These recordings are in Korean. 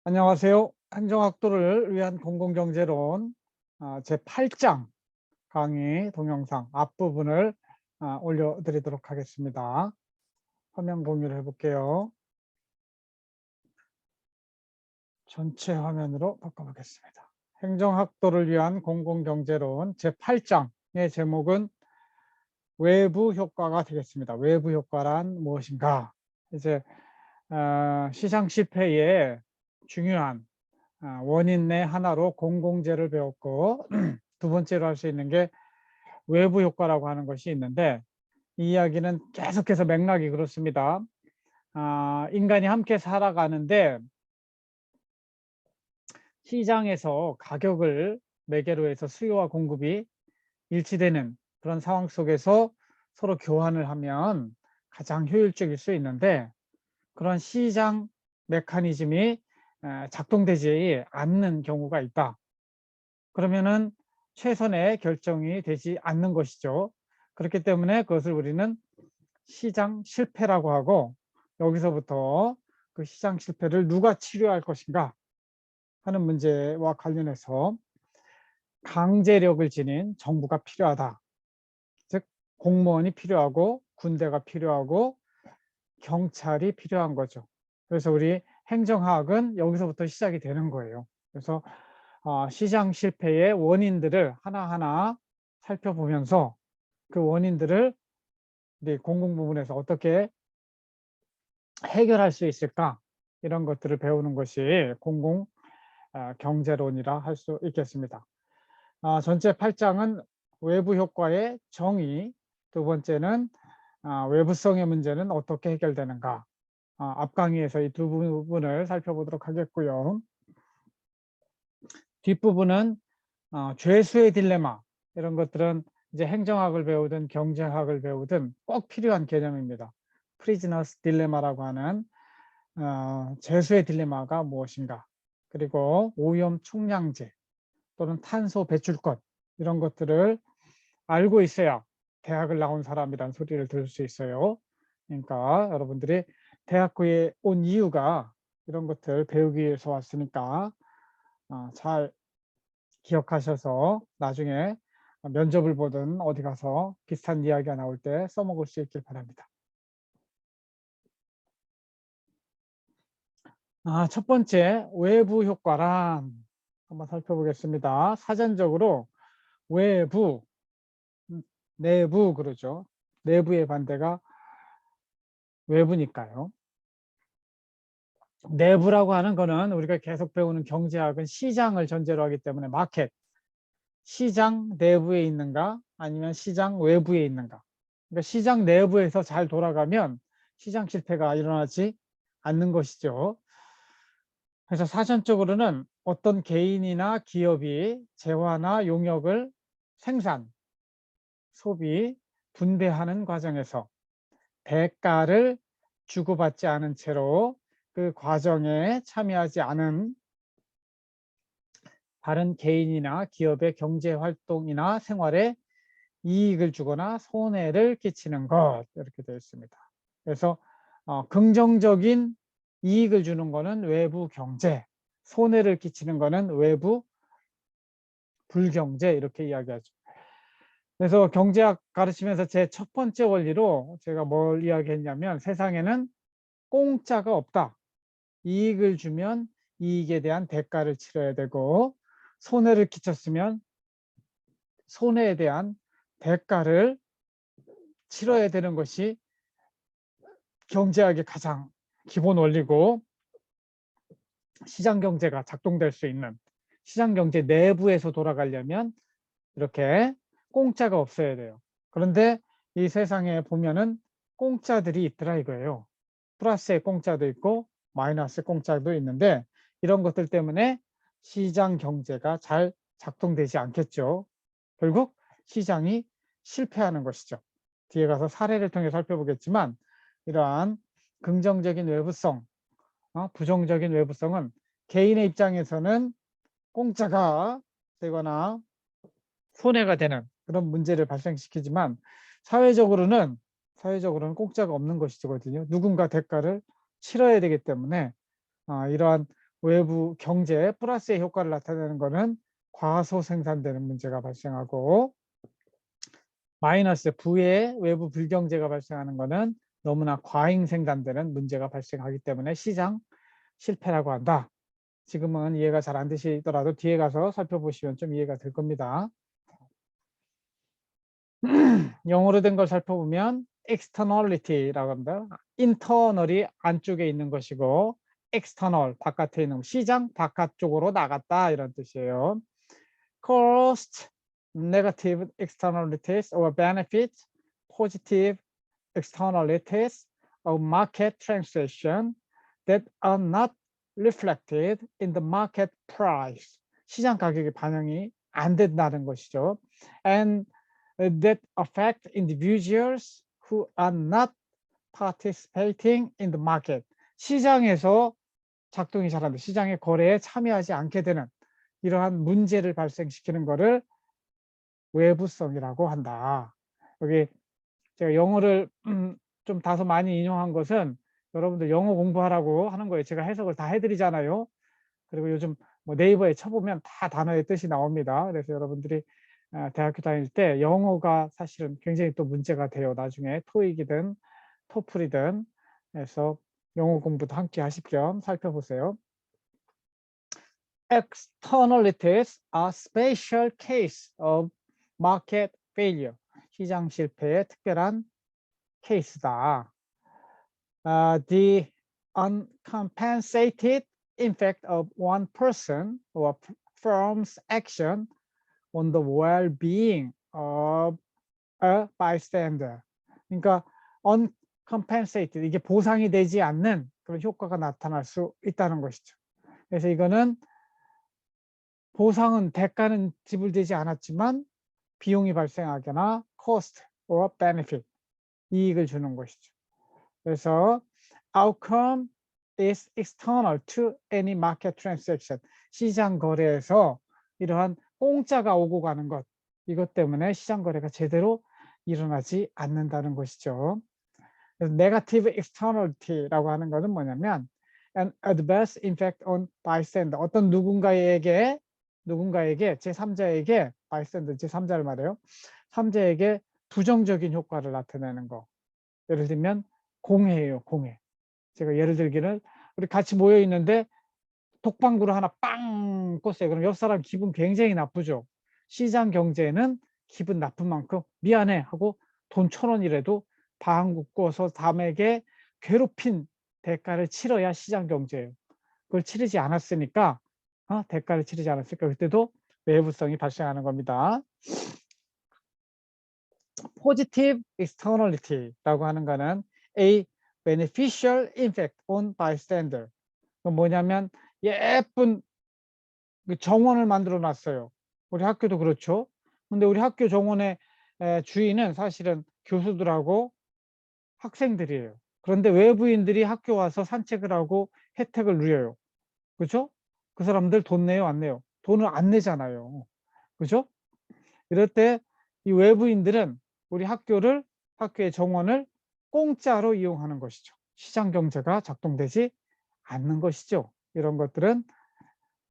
안녕하세요. 행정학도를 위한 공공경제론 제8장 강의 동영상 앞부분을 올려드리도록 하겠습니다. 화면 공유를 해볼게요. 전체 화면으로 바꿔보겠습니다. 행정학도를 위한 공공경제론 제8장의 제목은 외부 효과가 되겠습니다. 외부 효과란 무엇인가? 이제 시장 실패의 중요한 원인의 하나로 공공재를 배웠고 두 번째로 할 수 있는 게 외부 효과라고 하는 것이 있는데, 이 이야기는 계속해서 맥락이 그렇습니다. 인간이 함께 살아가는데 시장에서 가격을 매개로 해서 수요와 공급이 일치되는 그런 상황 속에서 서로 교환을 하면 가장 효율적일 수 있는데, 그런 시장 메커니즘이 작동되지 않는 경우가 있다. 그러면은 최선의 결정이 되지 않는 것이죠. 그렇기 때문에 그것을 우리는 시장 실패라고 하고, 여기서부터 그 시장 실패를 누가 치료할 것인가 하는 문제와 관련해서 강제력을 지닌 정부가 필요하다. 즉 공무원이 필요하고 군대가 필요하고 경찰이 필요한 거죠. 그래서 우리 행정학은 여기서부터 시작이 되는 거예요. 그래서 시장 실패의 원인들을 하나하나 살펴보면서 그 원인들을 우리 공공 부문에서 어떻게 해결할 수 있을까, 이런 것들을 배우는 것이 공공 경제론이라 할 수 있겠습니다. 전체 8장은 외부 효과의 정의, 두 번째는 외부성의 문제는 어떻게 해결되는가, 앞 강의에서 이 두 부분을 살펴보도록 하겠고요. 뒷부분은 죄수의 딜레마, 이런 것들은 이제 행정학을 배우든 경제학을 배우든 꼭 필요한 개념입니다. 프리즈너스 딜레마라고 하는 죄수의 딜레마가 무엇인가, 그리고 오염 총량제 또는 탄소 배출권, 이런 것들을 알고 있어야 대학을 나온 사람이란 소리를 들을 수 있어요. 그러니까 여러분들이 대학교에 온 이유가 이런 것들 배우기 위해서 왔으니까 잘 기억하셔서 나중에 면접을 보든 어디 가서 비슷한 이야기가 나올 때 써먹을 수 있길 바랍니다. 첫 번째, 외부 효과란 한번 살펴보겠습니다. 사전적으로 외부, 내부 그러죠. 내부의 반대가 외부니까요. 내부라고 하는 거는 우리가 계속 배우는 경제학은 시장을 전제로 하기 때문에 마켓, 시장 내부에 있는가 아니면 시장 외부에 있는가. 그러니까 시장 내부에서 잘 돌아가면 시장 실패가 일어나지 않는 것이죠. 그래서 사전적으로는 어떤 개인이나 기업이 재화나 용역을 생산, 소비, 분배하는 과정에서 대가를 주고받지 않은 채로 그 과정에 참여하지 않은 다른 개인이나 기업의 경제 활동이나 생활에 이익을 주거나 손해를 끼치는 것, 이렇게 되어 있습니다. 그래서 긍정적인 이익을 주는 것은 외부 경제, 손해를 끼치는 것은 외부 불경제, 이렇게 이야기하죠. 그래서 경제학 가르치면서 제 첫 번째 원리로 제가 뭘 이야기했냐면, 세상에는 공짜가 없다. 이익을 주면 이익에 대한 대가를 치러야 되고, 손해를 끼쳤으면 손해에 대한 대가를 치러야 되는 것이 경제학의 가장 기본 원리고, 시장 경제가 작동될 수 있는, 시장 경제 내부에서 돌아가려면 이렇게 공짜가 없어야 돼요. 그런데 이 세상에 보면은 공짜들이 있더라 이거예요. 플러스의 공짜도 있고 마이너스 공짜도 있는데, 이런 것들 때문에 시장 경제가 잘 작동되지 않겠죠. 결국 시장이 실패하는 것이죠. 뒤에 가서 사례를 통해 살펴보겠지만, 이러한 긍정적인 외부성, 부정적인 외부성은 개인의 입장에서는 공짜가 되거나 손해가 되는 그런 문제를 발생시키지만, 사회적으로는 공짜가 없는 것이거든요. 누군가 대가를 치러야 되기 때문에 이러한 외부 경제 플러스의 효과를 나타내는 것은 과소 생산되는 문제가 발생하고, 마이너스 부의 외부 불경제가 발생하는 것은 너무나 과잉 생산되는 문제가 발생하기 때문에 시장 실패라고 한다. 지금은 이해가 잘 안 되시더라도 뒤에 가서 살펴보시면 좀 이해가 될 겁니다. 영어로 된 걸 살펴보면 externality라고 합니다. internally 안쪽에 있는 것이고 external 바깥에 있는 시장 바깥쪽으로 나갔다 이런 뜻이에요. cost negative externalities or benefits positive externalities of market transaction that are not reflected in the market price. 시장 가격에 반영이 안 된다는 것이죠. And that affect individuals who are not participating in the market. 시장에서 작동이 잘 안 돼. 시장의 거래에 참여하지 않게 되는 이러한 문제를 발생시키는 것을 외부성이라고 한다. 여기 제가 영어를 좀 다소 많이 인용한 것은 여러분들 영어 공부하라고 하는 거예요. 제가 해석을 다 해드리잖아요. 그리고 요즘 뭐 네이버에 쳐보면 다 단어의 뜻이 나옵니다. 그래서 여러분들이 대학교 다닐 때 영어가 사실은 굉장히 또 문제가 돼요. 나중에 토익이든 토플이든 해서 영어 공부도 함께 하실 겸 살펴보세요. Externalities are special case of market failure. 시장 실패의 특별한 케이스다. The uncompensated impact of one person or firm's action on the well-being of a bystander. 그러니까 uncompensated, 이게 보상이 되지 않는 그런 효과가 나타날 수 있다는 것이죠. 그래서 이거는 보상은 대가는 지불되지 않았지만 비용이 발생하거나 cost or benefit, 이익을 주는 것이죠. 그래서 outcome is external to any market transaction. 시장 거래에서 이러한 공짜가 오고 가는 것, 이것 때문에 시장 거래가 제대로 일어나지 않는다는 것이죠. 그래서 negative externality라고 하는 것은 뭐냐면 an adverse impact on bystander. 어떤 누군가에게 제3자에게 bystander, 제3자를 말해요. 3자에게 부정적인 효과를 나타내는 거. 예를 들면 공해예요, 공해. 제가 예를 들기를 우리 같이 모여 있는데 독방구를 하나 빵 껐어요. 그럼 옆 사람 기분 굉장히 나쁘죠. 시장 경제는 기분 나쁜 만큼 미안해 하고 돈 1,000원이라도 방구 꿔서 남에게 괴롭힌 대가를 치러야 시장 경제예요. 그걸 치르지 않았으니까 대가를 치르지 않았으니까 그때도 외부성이 발생하는 겁니다. Positive externality라고 하는 거는 a beneficial impact on bystander. 뭐냐면 예쁜 정원을 만들어 놨어요. 우리 학교도 그렇죠. 근데 우리 학교 정원의 주인은 사실은 교수들하고 학생들이에요. 그런데 외부인들이 학교 와서 산책을 하고 혜택을 누려요. 그렇죠? 그 사람들 돈 내요, 안 내요? 돈을 안 내잖아요. 그렇죠? 이럴 때 이 외부인들은 우리 학교의 정원을 공짜로 이용하는 것이죠. 시장 경제가 작동되지 않는 것이죠. 이런 것들은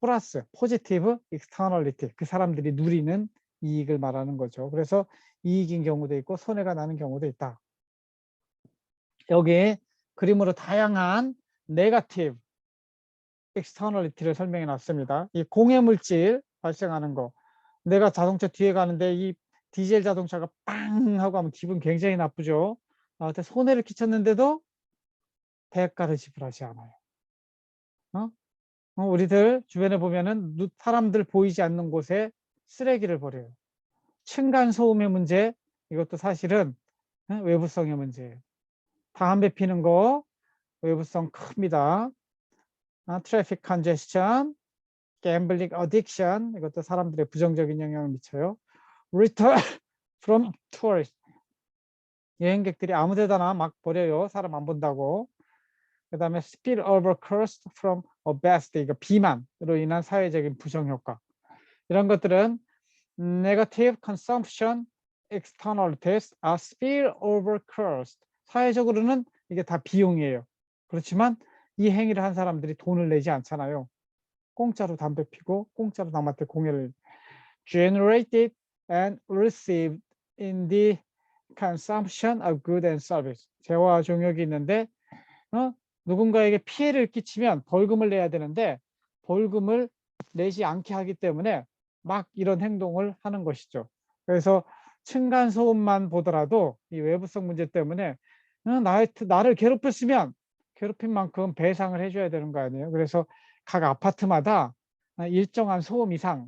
플러스 포지티브 익스터널리티, 그 사람들이 누리는 이익을 말하는 거죠. 그래서 이익인 경우도 있고 손해가 나는 경우도 있다. 여기에 그림으로 다양한 네거티브 익스터널리티를 설명해 놨습니다. 이 공해 물질 발생하는 거, 내가 자동차 뒤에 가는데 이 디젤 자동차가 빵 하고 하면 기분 굉장히 나쁘죠. 나한테 손해를 끼쳤는데도 대가를 지불하지 않아요. 우리들 주변에 보면은 사람들 보이지 않는 곳에 쓰레기를 버려요. 층간소음의 문제, 이것도 사실은 외부성의 문제예요. 담배 피는 거 외부성 큽니다. 트래픽 컨제스션, gambling addiction, 이것도 사람들의 부정적인 영향을 미쳐요. Return from tourists, 여행객들이 아무 데다나 막 버려요. 사람 안 본다고. 그 다음에 spillover cost from a best, 이거 비만으로 인한 사회적인 부정효과. 이런 것들은 negative consumption externalities are spillover cost. 사회적으로는 이게 다 비용이에요. 그렇지만 이 행위를 한 사람들이 돈을 내지 않잖아요. 공짜로 담배 피고 공짜로 남한테 공예를 generated and received in the consumption of goods and service. 재화와 종역이 있는데 누군가에게 피해를 끼치면 벌금을 내야 되는데 벌금을 내지 않게 하기 때문에 막 이런 행동을 하는 것이죠. 그래서 층간소음만 보더라도 이 외부성 문제 때문에 나를 괴롭혔으면 괴롭힌 만큼 배상을 해줘야 되는 거 아니에요. 그래서 각 아파트마다 일정한 소음 이상을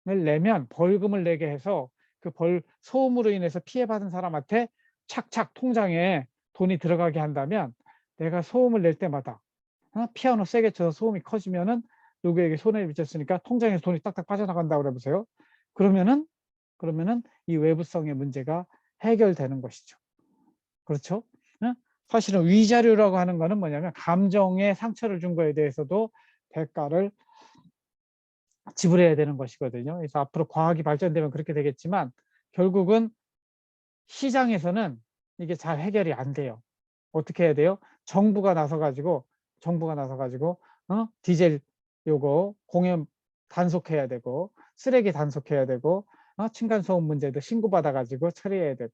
내면 벌금을 내게 해서 그 소음으로 인해서 피해받은 사람한테 착착 통장에 돈이 들어가게 한다면 내가 소음을 낼 때마다 피아노 세게 쳐서 소음이 커지면은 누구에게 손해를 미쳤으니까 통장에서 돈이 딱딱 빠져나간다고 그래보세요. 그러면은 이 외부성의 문제가 해결되는 것이죠. 그렇죠? 사실은 위자료라고 하는 거는 뭐냐면 감정에 상처를 준 거에 대해서도 대가를 지불해야 되는 것이거든요. 그래서 앞으로 과학이 발전되면 그렇게 되겠지만 결국은 시장에서는 이게 잘 해결이 안 돼요. 어떻게 해야 돼요? 정부가 나서 가지고 디젤 요거 공연 단속해야 되고 쓰레기 단속해야 되고 층간소음 문제도 신고받아 가지고 처리해야 되고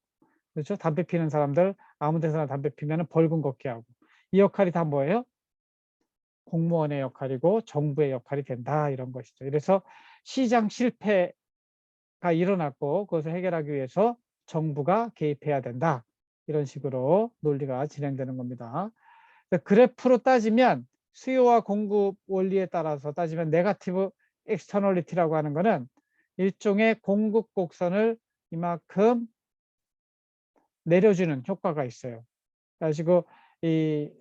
그렇죠? 담배 피는 사람들 아무 데서나 담배 피면 벌금 걷게 하고 이 역할이 다 뭐예요? 공무원의 역할이고 정부의 역할이 된다 이런 것이죠. 그래서 시장 실패가 일어났고 그것을 해결하기 위해서 정부가 개입해야 된다. 이런 식으로 논리가 진행되는 겁니다. 그래프로 따지면 수요와 공급 원리에 따라서 따지면 네거티브 엑스터널리티라고 하는 것은 일종의 공급 곡선을 이만큼 내려주는 효과가 있어요. 그래가지고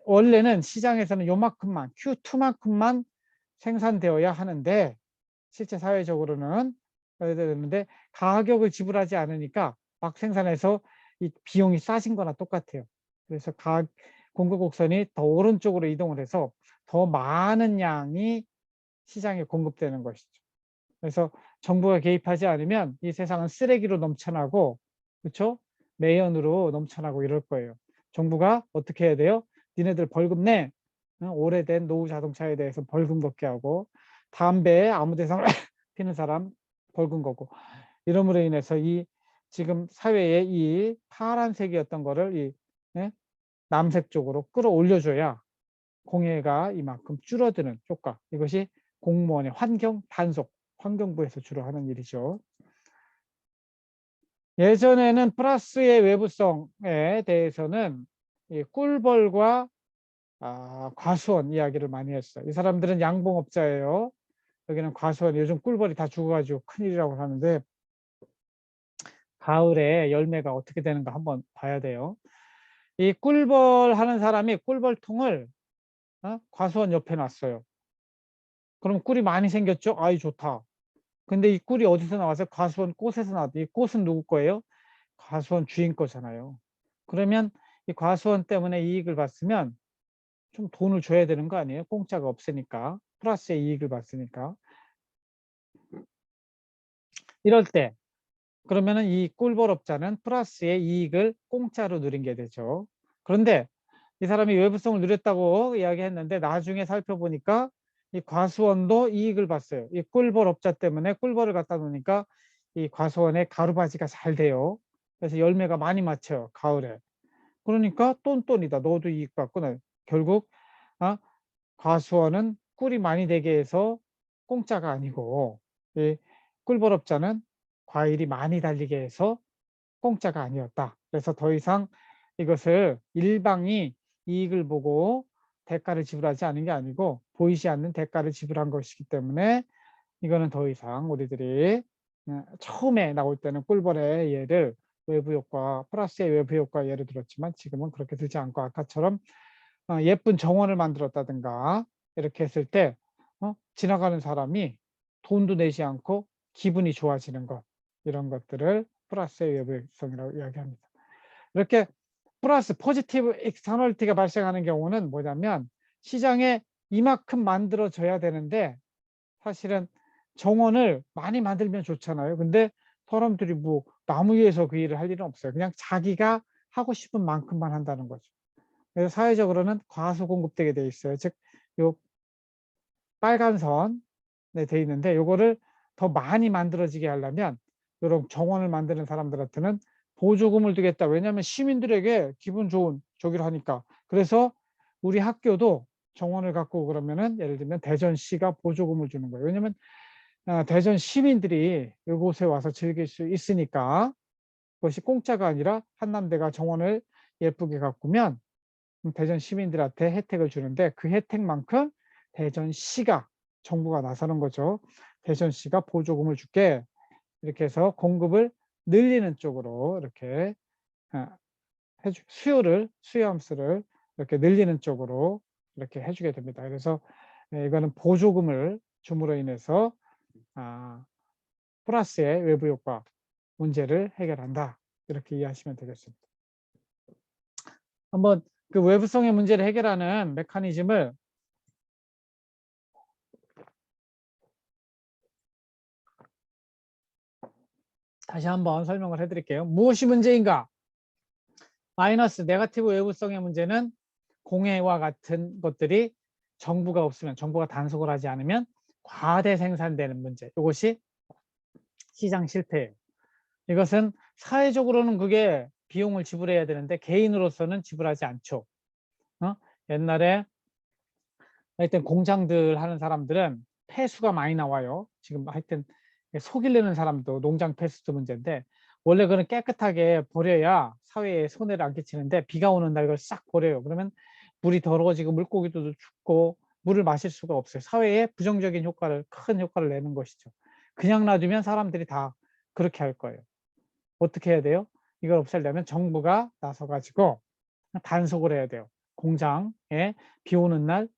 원래는 시장에서는 요만큼만 Q2만큼만 생산되어야 하는데 실제 사회적으로는 그래야 되는데 가격을 지불하지 않으니까 막 생산해서 이 비용이 싸진 거나 똑같아요. 그래서 공급 곡선이 더 오른쪽으로 이동을 해서 더 많은 양이 시장에 공급되는 것이죠. 그래서 정부가 개입하지 않으면 이 세상은 쓰레기로 넘쳐나고 그렇죠? 매연으로 넘쳐나고 이럴 거예요. 정부가 어떻게 해야 돼요? 니네들 벌금 내. 오래된 노후 자동차에 대해서 벌금 걷게 하고 담배 아무 데서나 피는 사람 벌금 걷고 이러므로 인해서 이 지금 사회의 이 파란색이었던 거를 예? 남색 쪽으로 끌어올려줘야 공해가 이만큼 줄어드는 효과. 이것이 공무원의 환경 단속, 환경부에서 주로 하는 일이죠. 예전에는 플러스의 외부성에 대해서는 이 꿀벌과 과수원 이야기를 많이 했어요. 이 사람들은 양봉업자예요. 여기는 과수원, 요즘 꿀벌이 다 죽어가지고 큰일이라고 하는데 가을에 열매가 어떻게 되는가 한번 봐야 돼요. 이 꿀벌 하는 사람이 꿀벌통을 과수원 옆에 놨어요. 그럼 꿀이 많이 생겼죠? 아이 좋다. 근데 이 꿀이 어디서 나와서 과수원 꽃에서 나왔대. 이 꽃은 누구 거예요? 과수원 주인 거잖아요. 그러면 이 과수원 때문에 이익을 봤으면 좀 돈을 줘야 되는 거 아니에요? 공짜가 없으니까. 플러스의 이익을 봤으니까. 이럴 때 그러면은 이 꿀벌업자는 플러스의 이익을 공짜로 누린 게 되죠. 그런데 이 사람이 외부성을 누렸다고 이야기했는데 나중에 살펴보니까 이 과수원도 이익을 봤어요. 이 꿀벌업자 때문에 꿀벌을 갖다 놓으니까 이 과수원에 가루바지가 잘 돼요. 그래서 열매가 많이 맺혀요. 가을에. 그러니까 똔똔이다. 너도 이익 받구나. 결국 과수원은 꿀이 많이 되게 해서 공짜가 아니고 이 꿀벌업자는 과일이 많이 달리게 해서 공짜가 아니었다. 그래서 더 이상 이것을 일방이 이익을 보고 대가를 지불하지 않은 게 아니고 보이지 않는 대가를 지불한 것이기 때문에 이거는 더 이상 우리들이 처음에 나올 때는 꿀벌의 예를 외부 효과 플러스의 외부 효과 예를 들었지만 지금은 그렇게 들지 않고 아까처럼 예쁜 정원을 만들었다든가 이렇게 했을 때 지나가는 사람이 돈도 내지 않고 기분이 좋아지는 것 이런 것들을 플러스의 외부성이라고 이야기합니다. 이렇게 플러스 포지티브 익스터널리티가 발생하는 경우는 뭐냐면 시장에 이만큼 만들어져야 되는데 사실은 정원을 많이 만들면 좋잖아요. 근데 사람들이 뭐 나무 위에서 그 일을 할 일은 없어요. 그냥 자기가 하고 싶은 만큼만 한다는 거죠. 그래서 사회적으로는 과소 공급되게 돼 있어요. 즉, 요 빨간 선 네, 돼 있는데 요거를 더 많이 만들어지게 하려면 이런 정원을 만드는 사람들한테는 보조금을 두겠다. 왜냐하면 시민들에게 기분 좋은 저기를 하니까. 그래서 우리 학교도 정원을 갖고 그러면은 예를 들면 대전시가 보조금을 주는 거예요. 왜냐하면 대전 시민들이 이곳에 와서 즐길 수 있으니까 그것이 공짜가 아니라 한남대가 정원을 예쁘게 가꾸면 대전 시민들한테 혜택을 주는데 그 혜택만큼 대전시가 정부가 나서는 거죠. 대전시가 보조금을 줄게 이렇게 해서 공급을 늘리는 쪽으로 이렇게 수요 함수를 이렇게 늘리는 쪽으로 이렇게 해주게 됩니다. 그래서 이거는 보조금을 줌으로 인해서 플러스의 외부 효과 문제를 해결한다. 이렇게 이해하시면 되겠습니다. 한번 그 외부성의 문제를 해결하는 메커니즘을 다시 한번 설명을 해드릴게요. 무엇이 문제인가? 마이너스 네거티브 외부성의 문제는 공해와 같은 것들이 정부가 없으면, 정부가 단속을 하지 않으면 과대 생산되는 문제. 이것이 시장 실패예요. 이것은 사회적으로는 그게 비용을 지불해야 되는데 개인으로서는 지불하지 않죠. 옛날에 하여튼 공장들 하는 사람들은 폐수가 많이 나와요. 지금 하여튼 속이려는 사람도 농장 폐수도 문제인데 원래 그는 깨끗하게 버려야 사회에 손해를 안 끼치는데 비가 오는 날 이걸 싹 버려요. 그러면 물이 더러워지고 물고기도 죽고 물을 마실 수가 없어요. 사회에 부정적인 효과를, 큰 효과를 내는 것이죠. 그냥 놔두면 사람들이 다 그렇게 할 거예요. 어떻게 해야 돼요? 이걸 없애려면 정부가 나서가지고 단속을 해야 돼요. 공장에 비 오는 날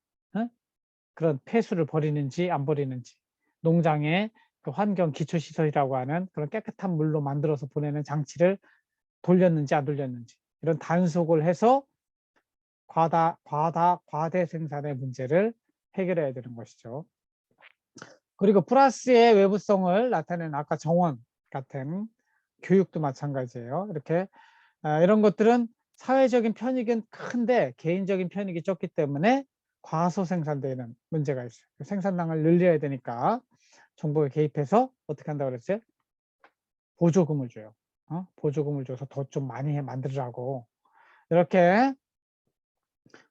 그런 폐수를 버리는지 안 버리는지, 농장에 그 환경 기초시설이라고 하는 그런 깨끗한 물로 만들어서 보내는 장치를 돌렸는지 안 돌렸는지 이런 단속을 해서 과대 생산의 문제를 해결해야 되는 것이죠. 그리고 플러스의 외부성을 나타내는 아까 정원 같은 교육도 마찬가지예요. 이렇게 이런 것들은 사회적인 편익은 큰데 개인적인 편익이 적기 때문에 과소 생산되는 문제가 있어요. 생산량을 늘려야 되니까 정부가 개입해서 어떻게 한다고 그랬어요? 보조금을 줘요. 보조금을 줘서 더 좀 많이 만들으라고. 이렇게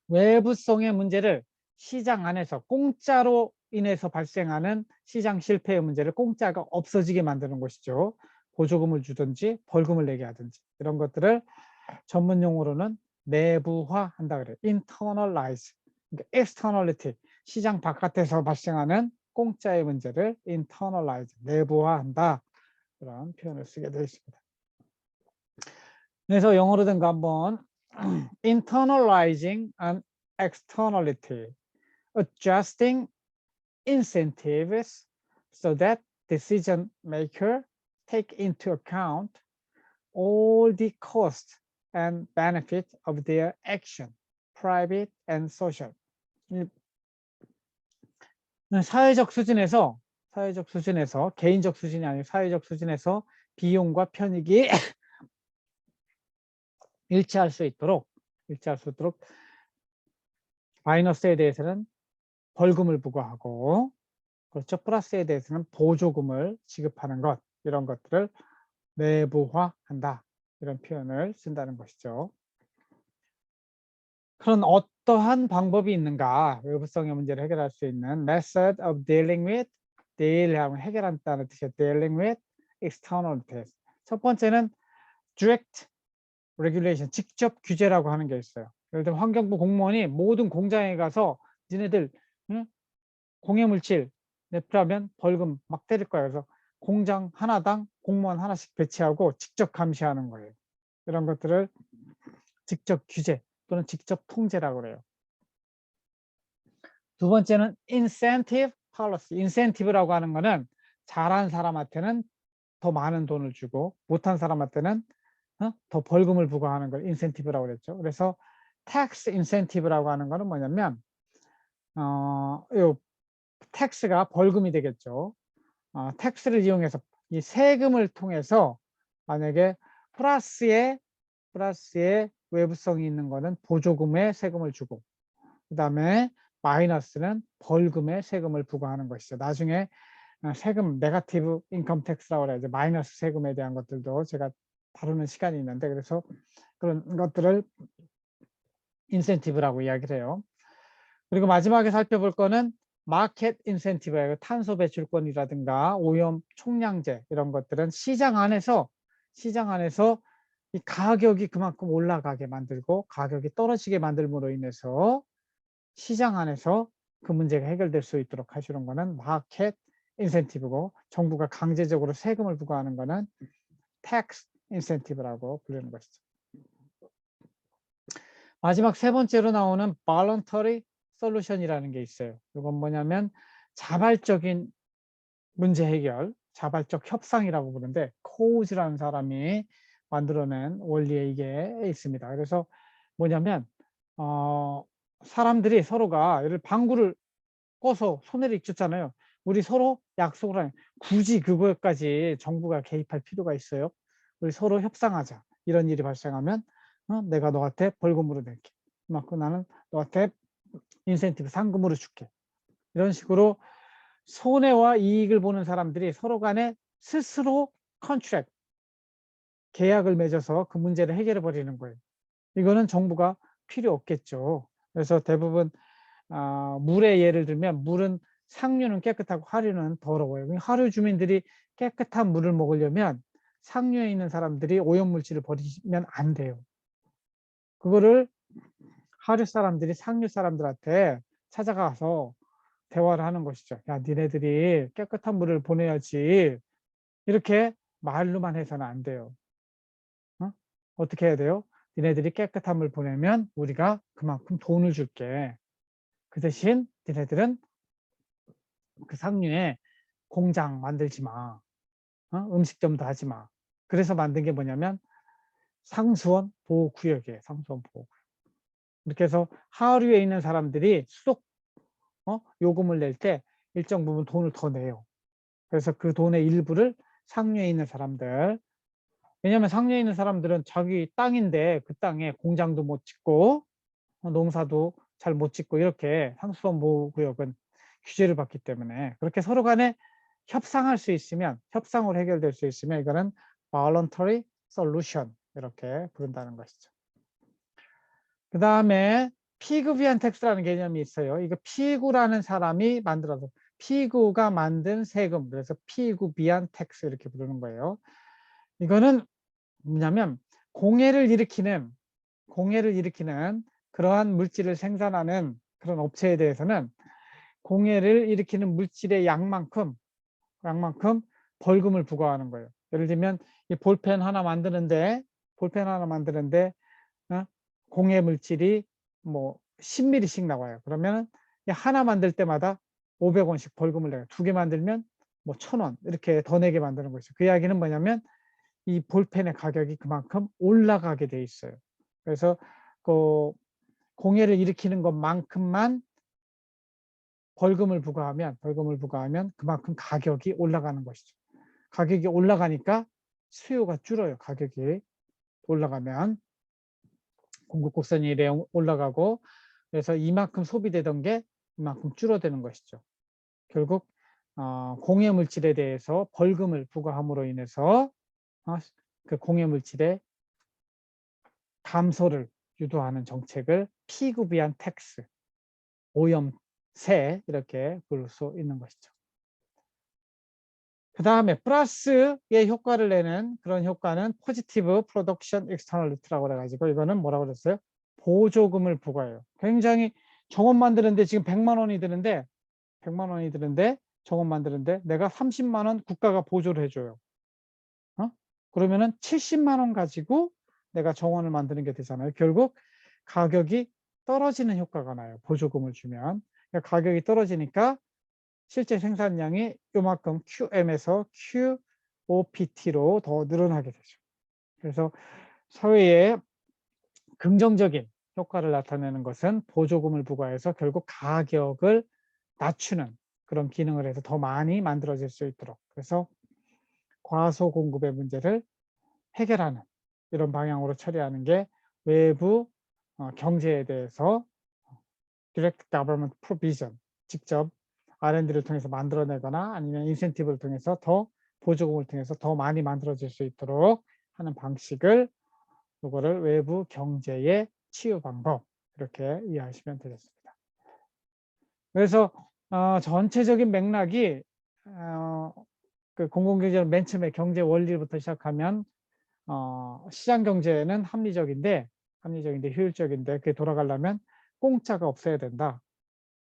외부성의 문제를 시장 안에서 공짜로 인해서 발생하는 시장 실패의 문제를 공짜가 없어지게 만드는 것이죠. 보조금을 주든지 벌금을 내게 하든지 이런 것들을 전문 용어로는 내부화한다 그래요. internalize, 그러니까 externality, 시장 바깥에서 발생하는 공짜의 문제를 internalize, 내부화한다. 그런 표현을 쓰게 되어 있습니다. 그래서 영어로 된 거 한번 internalizing an externality, adjusting incentives so that decision maker take into account all the costs and benefits of their action, private and social. 사회적 수준에서 개인적 수준이 아니고 사회적 수준에서 비용과 편익이 일치할 수 있도록 마이너스에 대해서는 벌금을 부과하고 그렇죠. 플러스에 대해서는 보조금을 지급하는 것 이런 것들을 내부화한다. 이런 표현을 쓴다는 것이죠. 그런 어떠한 방법이 있는가? 외부성의 문제를 해결할 수 있는 method of dealing with, deal하면 해결한다는 뜻이에요. dealing with externalities. 첫 번째는 direct regulation, 직접 규제라고 하는 게 있어요. 예를 들면 환경부 공무원이 모든 공장에 가서 니네들 공해물질 냅라면 벌금 막 때릴 거예요. 그래서 공장 하나당 공무원 하나씩 배치하고 직접 감시하는 거예요. 이런 것들을 직접 규제 또는 직접 통제라고 그래요. 두 번째는 incentive policy. incentive라고 하는 거는 잘한 사람한테는 더 많은 돈을 주고 못한 사람한테는 더 벌금을 부과하는 걸 incentive라고 그랬죠. 그래서 tax incentive라고 하는 거는 뭐냐면 요 텍스가 벌금이 되겠죠. 텍스를 이용해서 이 세금을 통해서 만약에 플러스의 외부성이 있는 거는 보조금에 세금을 주고 그다음에 마이너스는 벌금에 세금을 부과하는 것이죠. 나중에 세금, 네거티브 인컴 텍스라고 그래야죠. 마이너스 세금에 대한 것들도 제가 다루는 시간이 있는데, 그래서 그런 것들을 인센티브라고 이야기를 해요. 그리고 마지막에 살펴볼 거는 마켓 인센티브예요. 탄소 배출권이라든가 오염 총량제 이런 것들은 시장 안에서 이 가격이 그만큼 올라가게 만들고 가격이 떨어지게 만들므로 인해서 시장 안에서 그 문제가 해결될 수 있도록 하시는 거는 마켓 인센티브고, 정부가 강제적으로 세금을 부과하는 거는 텍스 인센티브라고 부르는 것이죠. 마지막 세 번째로 나오는 voluntary solution이라는 게 있어요. 이건 뭐냐면 자발적인 문제 해결, 자발적 협상이라고 부르는데, 코우즈라는 사람이 만들어낸 원리에 이게 있습니다. 그래서 뭐냐면 사람들이 서로가 예를 방구를 꺼서 손해를 입혔잖아요. 우리 서로 약속을 하는, 굳이 그거까지 정부가 개입할 필요가 있어요? 우리 서로 협상하자. 이런 일이 발생하면 내가 너한테 벌금으로 낼게. 그만큼 나는 너한테 인센티브 상금으로 줄게. 이런 식으로 손해와 이익을 보는 사람들이 서로 간에 스스로 컨트랙, 계약을 맺어서 그 문제를 해결해 버리는 거예요. 이거는 정부가 필요 없겠죠. 그래서 대부분 물의 예를 들면, 물은 상류는 깨끗하고 하류는 더러워요. 하류 주민들이 깨끗한 물을 먹으려면 상류에 있는 사람들이 오염물질을 버리면 안 돼요. 그거를 하류 사람들이 상류 사람들한테 찾아가서 대화를 하는 것이죠. 야, 니네들이 깨끗한 물을 보내야지. 이렇게 말로만 해서는 안 돼요. 어떻게 해야 돼요? 니네들이 깨끗한 물 보내면 우리가 그만큼 돈을 줄게. 그 대신 니네들은 그 상류에 공장 만들지 마. 음식점도 하지 마. 그래서 만든 게 뭐냐면 상수원 보호구역이에요. 상수원 보호구역. 이렇게 해서 하류에 있는 사람들이 수도 요금을 낼 때 일정 부분 돈을 더 내요. 그래서 그 돈의 일부를 상류에 있는 사람들, 왜냐하면 상류에 있는 사람들은 자기 땅인데 그 땅에 공장도 못 짓고 농사도 잘 못 짓고, 이렇게 상수원 보호구역은 규제를 받기 때문에, 그렇게 서로 간에 협상할 수 있으면, 협상으로 해결될 수 있으면 이거는 voluntary solution 이렇게 부른다는 것이죠. 그 다음에 피그비안 텍스라는 개념이 있어요. 이거 피구라는 사람이 만들어서, 피구가 만든 세금, 그래서 피구비안 텍스 이렇게 부르는 거예요. 이거는 뭐냐면 공해를 일으키는 그러한 물질을 생산하는 그런 업체에 대해서는 공해를 일으키는 물질의 양만큼 벌금을 부과하는 거예요. 예를 들면 이 볼펜 하나 만드는데 공해 물질이 뭐 10ml씩 나와요. 그러면 하나 만들 때마다 500원씩 벌금을 내요. 2개 만들면 뭐 1,000원 이렇게 더 내게 만드는 거죠. 그 이야기는 뭐냐면 이 볼펜의 가격이 그만큼 올라가게 돼 있어요. 그래서 그 공해를 일으키는 것만큼만 벌금을 부과하면 그만큼 가격이 올라가는 것이죠. 가격이 올라가니까 수요가 줄어요. 가격이 올라가면 공급 곡선이 올라가고, 그래서 이만큼 소비되던 게 이만큼 줄어드는 것이죠. 결국 공해 물질에 대해서 벌금을 부과함으로 인해서 그 공해 물질의 감소를 유도하는 정책을 피그비안 텍스, 오염세 이렇게 부를 수 있는 것이죠. 그 다음에 플러스의 효과를 내는 그런 효과는 포지티브 프로덕션 익스터널리티라고 해가지고, 이거는 뭐라고 그랬어요? 보조금을 부과해요. 굉장히 정원 만드는데 지금 100만 원이 드는데 정원 만드는데 내가 30만 원 국가가 보조를 해줘요. 그러면은 70만 원 가지고 내가 정원을 만드는 게 되잖아요. 결국 가격이 떨어지는 효과가 나요. 보조금을 주면. 그러니까 가격이 떨어지니까 실제 생산량이 요만큼 QM에서 QOPT로 더 늘어나게 되죠. 그래서 사회에 긍정적인 효과를 나타내는 것은 보조금을 부과해서 결국 가격을 낮추는 그런 기능을 해서 더 많이 만들어질 수 있도록, 그래서 과소 공급의 문제를 해결하는 이런 방향으로 처리하는 게 외부 경제에 대해서 direct government provision, 직접 R&D를 통해서 만들어내거나 아니면 인센티브를 통해서 더 보조금을 통해서 더 많이 만들어질 수 있도록 하는 방식을, 이거를 외부 경제의 치유 방법, 이렇게 이해하시면 되겠습니다. 그래서 전체적인 맥락이 그 공공경제는 맨 처음에 경제 원리부터 시작하면 시장 경제는 합리적인데 효율적인데, 그게 돌아가려면 공짜가 없어야 된다.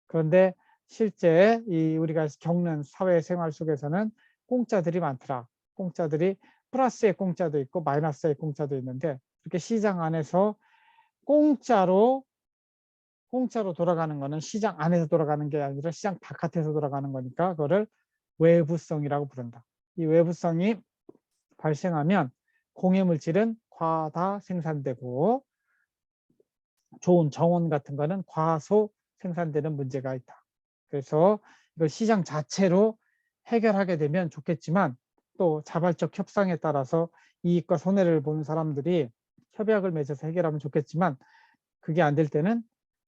그런데 실제 우리가 겪는 사회생활 속에서는 공짜들이 많더라. 공짜들이 플러스의 공짜도 있고 마이너스의 공짜도 있는데, 이렇게 시장 안에서 공짜로 돌아가는 거는 시장 안에서 돌아가는 게 아니라 시장 바깥에서 돌아가는 거니까 그거를 외부성이라고 부른다. 이 외부성이 발생하면 공해 물질은 과다 생산되고 좋은 정원 같은 거는 과소 생산되는 문제가 있다. 그래서 이걸 시장 자체로 해결하게 되면 좋겠지만, 또 자발적 협상에 따라서 이익과 손해를 보는 사람들이 협약을 맺어서 해결하면 좋겠지만, 그게 안 될 때는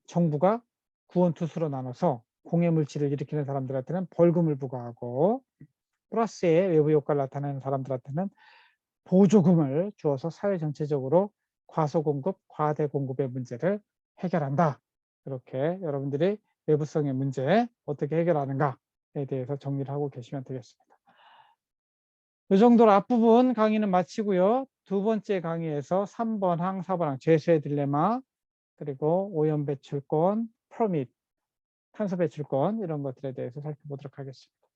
정부가 구원투수로 나눠서 공해 물질을 일으키는 사람들한테는 벌금을 부과하고, 플러스의 외부 효과를 나타내는 사람들한테는 보조금을 주어서 사회 전체적으로 과소공급, 과대공급의 문제를 해결한다. 이렇게 여러분들이 외부성의 문제 어떻게 해결하는가에 대해서 정리를 하고 계시면 되겠습니다. 이 정도로 앞부분 강의는 마치고요. 두 번째 강의에서 3번 항, 4번 항, 죄수의 딜레마, 그리고 오염 배출권, 퍼밋, 탄소 배출권, 이런 것들에 대해서 살펴보도록 하겠습니다.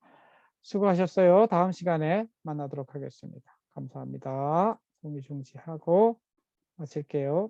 수고하셨어요. 다음 시간에 만나도록 하겠습니다. 감사합니다. 공유 중지하고 마칠게요.